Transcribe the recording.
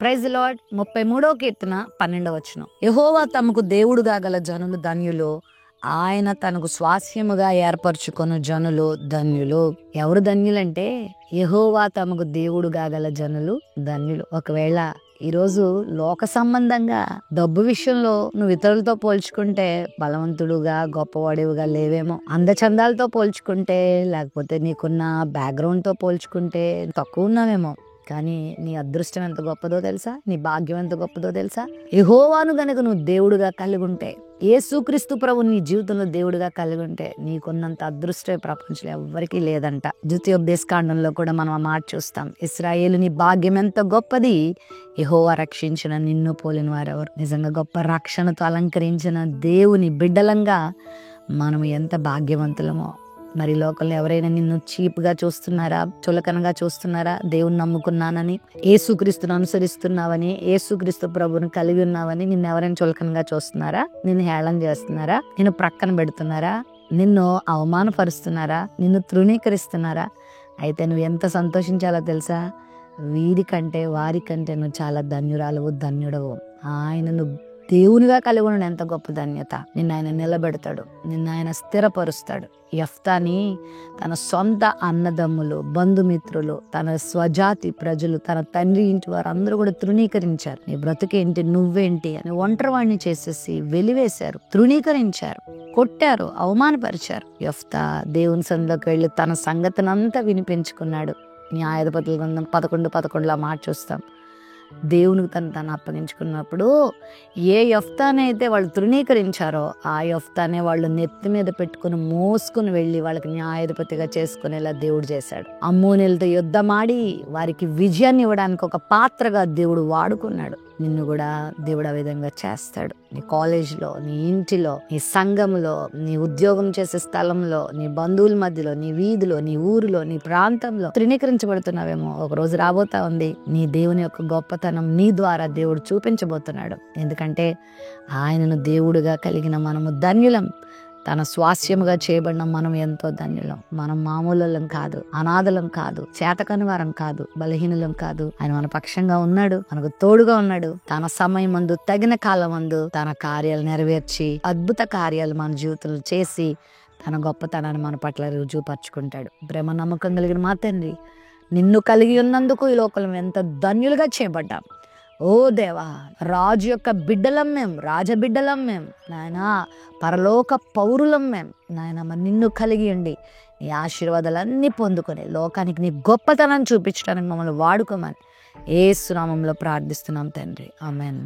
Praise lord. 33వ కీర్తన 12వ వచనం. యెహోవా తమకు దేవుడుగా గల జనులు ధన్యులు, ఆయన తనకు స్వాస్యముగా ఏర్పరచుకొను జనులు ధన్యులు. ఎవరు ధన్యులంటే యెహోవా తమకు దేవుడుగా గల జనులు ధన్యులు. ఒకవేళ ఈరోజు లోక సంబంధంగా డబ్బు విషయంలో నువ్వు ఇతరులతో పోల్చుకుంటే బలవంతుడుగా గొప్పవాడివిగా లేవేమో. అందచందాలతో పోల్చుకుంటే, లేకపోతే నీకున్న బ్యాక్గ్రౌండ్తో పోల్చుకుంటే తక్కువ ఉన్నావేమో. కానీ నీ అదృష్టం ఎంత గొప్పదో తెలుసా? నీ భాగ్యం ఎంత గొప్పదో తెలుసా? యెహోవాను గనుక నువ్వు దేవుడుగా కలిగి ఉంటే, యేసుక్రీస్తు ప్రభు నీ జీవితంలో దేవుడిగా కలిగి ఉంటే, నీకున్నంత అదృష్టం ప్రపంచంలో ఎవ్వరికీ లేదంట. ద్వితీయోపదేశకాండంలో కూడా మనం ఆ మాట చూస్తాం. ఇశ్రాయేలు నీ భాగ్యం ఎంత గొప్పది, యెహోవా రక్షించిన నిన్ను పోలిన వారెవరు. నిజంగా గొప్ప రక్షణతో అలంకరించిన దేవుని బిడ్డలంగా మనం ఎంత భాగ్యవంతులమో. మరి లోకంలో ఎవరైనా నిన్ను చీప్గా చూస్తున్నారా, చులకనగా చూస్తున్నారా? దేవుని నమ్ముకున్నానని, యేసుక్రీస్తును అనుసరిస్తున్నావని, యేసుక్రీస్తు ప్రభువుని కలిగి ఉన్నావని నిన్ను ఎవరైనా చులకనగా చూస్తున్నారా? నిన్ను హేళన చేస్తున్నారా? నిన్ను ప్రక్కన పెడుతున్నారా? నిన్ను అవమానపరుస్తున్నారా? నిన్ను తృణీకరిస్తున్నారా? అయితే నువ్వు ఎంత సంతోషించాలో తెలుసా? వీరికంటే వారికంటే నువ్వు చాలా ధన్యురాలవు, ధన్యుడవు. ఆయనను దేవునిగా కలిగి ఉండడం ఎంత గొప్ప ధన్యత. నిన్ను ఆయన నిలబెడతాడు, నిన్ను ఆయన స్థిరపరుస్తాడు. యెఫ్తాని తన సొంత అన్నదమ్ములు, బంధుమిత్రులు, తన స్వజాతి ప్రజలు, తన తండ్రి ఇంటి వారు అందరూ కూడా తృణీకరించారు. నీ బ్రతుకేంటి, నువ్వేంటి అని ఒంటరివాణ్ణి చేసేసి వెలివేశారు, తృణీకరించారు, కొట్టారు, అవమానపరిచారు. యెఫ్తా దేవుని సన్నిధిలోకి వెళ్ళి తన సంగతినంతా వినిపించుకున్నాడు. న్యాయాధిపతుల గ్రంథం 11:11 మాట చూస్తాం. దేవునికి తను అప్పగించుకున్నప్పుడు ఏ యెఫ్తానైతే వాళ్ళు తృణీకరించారో ఆ యెఫ్తానే వాళ్ళు నెత్తి మీద పెట్టుకుని మోసుకుని వెళ్ళి వాళ్ళకి న్యాయాధిపతిగా చేసుకునేలా దేవుడు చేశాడు. అమ్మోనీలతో యుద్ధమాడి వారికి విజయాన్ని ఇవ్వడానికి ఒక పాత్రగా దేవుడు వాడుకున్నాడు. నిన్ను కూడా దేవుడు ఆ విధంగా చేస్తాడు. నీ కాలేజ్లో, నీ ఇంటిలో, నీ సంఘంలో, నీ ఉద్యోగం చేసే స్థలంలో, నీ బంధువుల మధ్యలో, నీ వీధిలో, నీ ఊరిలో, నీ ప్రాంతంలో తృణీకరించబడుతున్నావేమో. ఒక రోజు రాబోతా ఉంది నీ దేవుని యొక్క గొప్పతనం నీ ద్వారా దేవుడు చూపించబోతున్నాడు. ఎందుకంటే ఆయనను దేవుడుగా కలిగిన మనము ధన్యులం. తన స్వాస్యముగా చేయబడిన మనం ఎంతో ధన్యులం. మనం మామూలులం కాదు, అనాథలం కాదు, చేతకాని వారం కాదు, బలహీనులం కాదు. ఆయన మన పక్షంగా ఉన్నాడు, మనకు తోడుగా ఉన్నాడు. తన సమయం మందు, తగిన కాలం మందు తన కార్యాలు నెరవేర్చి అద్భుత కార్యాలు మన జీవితంలో చేసి తన గొప్పతనాన్ని మన పట్ల రుజువుపరుచుకుంటాడు. ప్రేమ నమ్మకం కలిగిన మా తండ్రి, నిన్ను కలిగి ఉన్నందుకు ఈ లోకంలో ఎంత ధన్యులుగా చేయబడ్డాం. ఓ దేవా, రాజు యొక్క బిడ్డలం మేము, రాజబిడ్డలం మేము నాయనా, పరలోక పౌరులం మేము నాయన. మరి నిన్ను కలిగి ఉండి నీ ఆశీర్వాదాలన్నీ పొందుకొని లోకానికి నీ గొప్పతనాన్ని చూపించడానికి మమ్మల్ని వాడుకోమని యేసు నామములో ప్రార్థిస్తున్నాం తండ్రి. ఆమేన్.